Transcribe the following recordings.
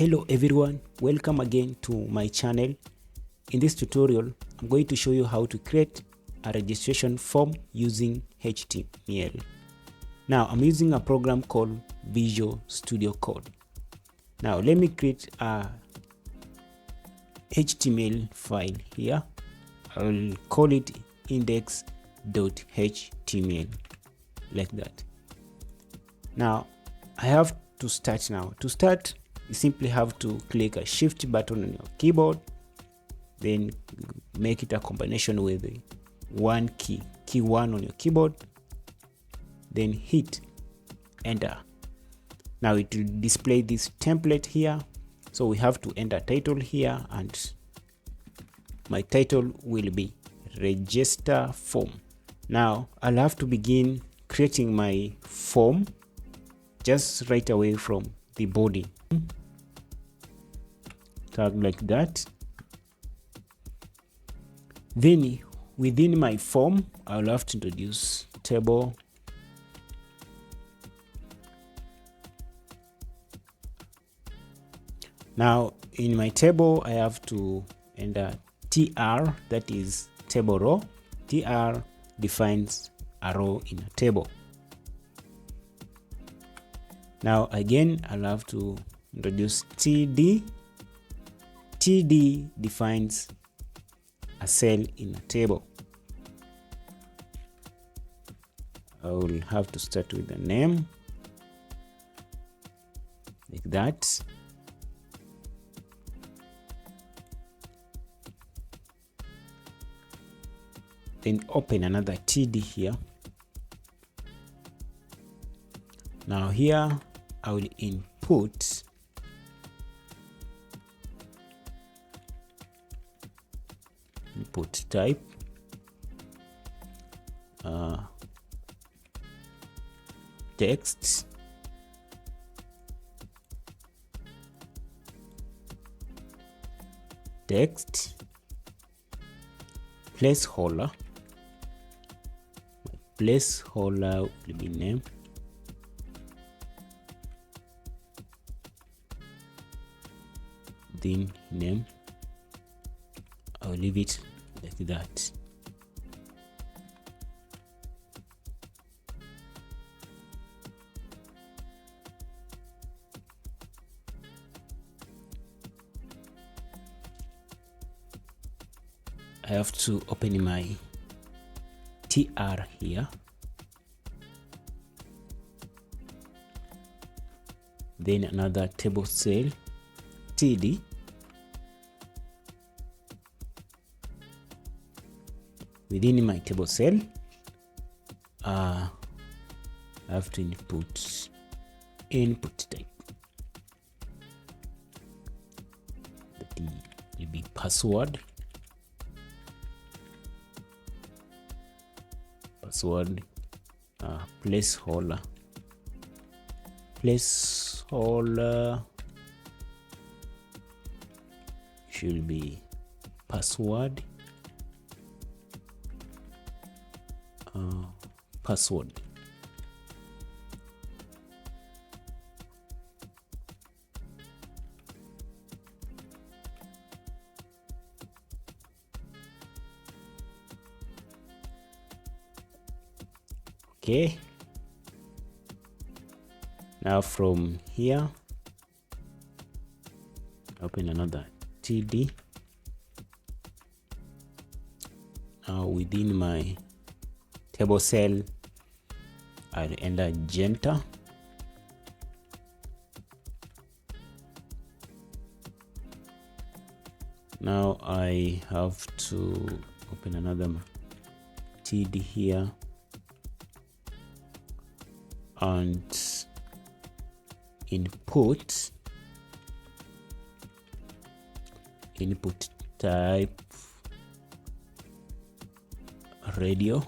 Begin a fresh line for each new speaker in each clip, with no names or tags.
Hello everyone, welcome again to my channel. In this tutorial, I'm going to show you how to create a registration form using HTML. Now, I'm using a program called Visual Studio Code. Now, let me create a HTML file here. I'll call it index.html, like that. Now, I have to start now. To start, you simply have to click a shift button on your keyboard, then make it a combination with one key 1 on your keyboard, then hit enter. Now it will display this template here. So we have to enter title here, and my title will be register form. Now I'll have to begin creating my form just right away from the body. Tag like that. Then within my form, I'll have to introduce table. Now in my table, I have to enter tr, that is table row. Tr defines a row in a table. Now again, I'll have to introduce td. td defines a cell in a table. I will have to start with a name, like that. Then open another td here. Now here I will input type, text, placeholder will be name, then name. I'll leave it like that. I have to open my tr here. Then another table cell, td. Within my table cell, I have to input type. That will be password. Placeholder should be password. Okay. Now from here, open another td. Now within my table cell, I'll enter gender. Now I have to open another td here and input type radio,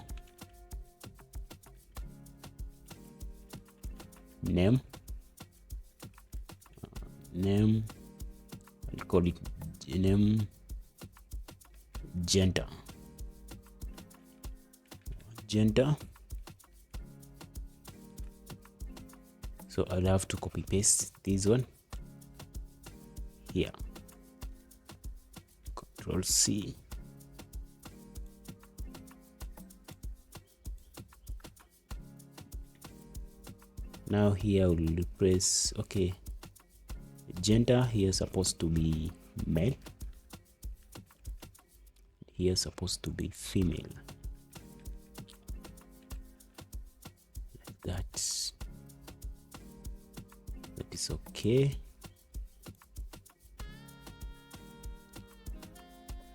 name, I'll call it name, gender. So I'll have to copy paste this one. here. Control C. Now here we'll replace, okay, gender here is supposed to be male, here is supposed to be female, like that. That is okay.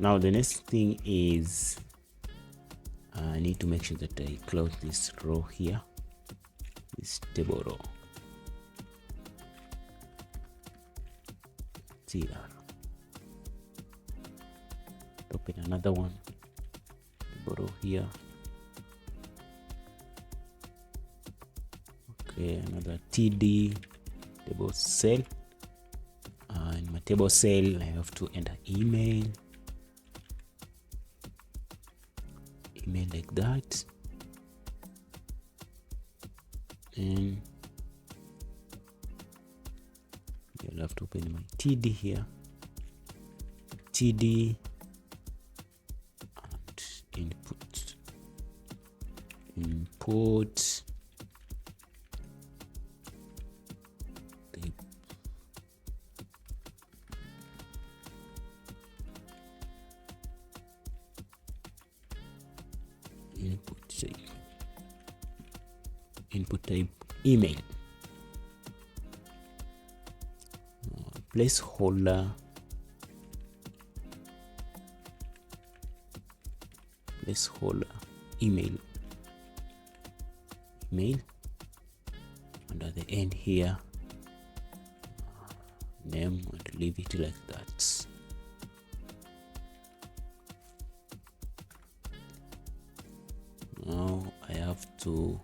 Now the next thing is I need to make sure that I close this row here, this table row. TR. Open another one, table row here. Okay, another TD table cell. In my table cell, I have to enter email. Email like that. And you'll have to open my TD here. TD and input. Input. Input type email. Placeholder. Email. And at the end here, name, and leave it like that. Now I have to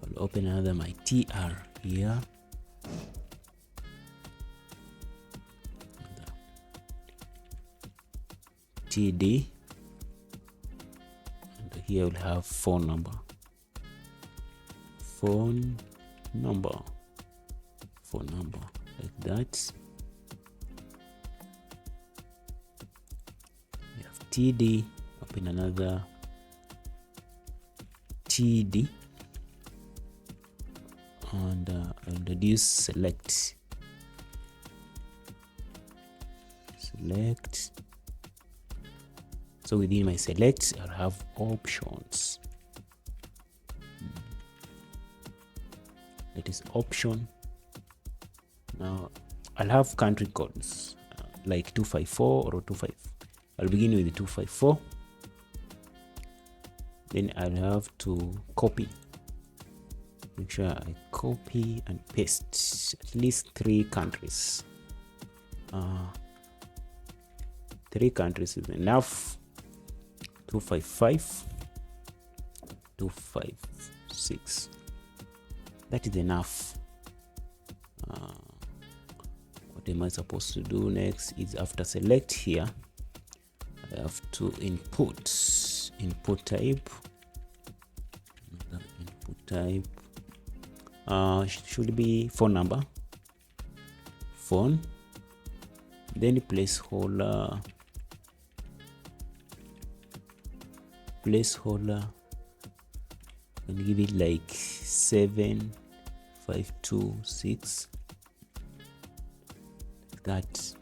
I'll open another my TR here. TD, and here we'll have phone number, like that. We have TD, open another TD, and I'll introduce select. So within my select, I'll have options. That is option. Now I'll have country codes like 254 or 25. I'll begin with the 254. Then I'll have to copy. Make sure I copy and paste at least 3 countries. 3 countries is enough. 255, 256. That is enough. What am I supposed to do next is after select here, I have to input type. Another input type should be phone number, phone, then placeholder, and give it like 7526, that.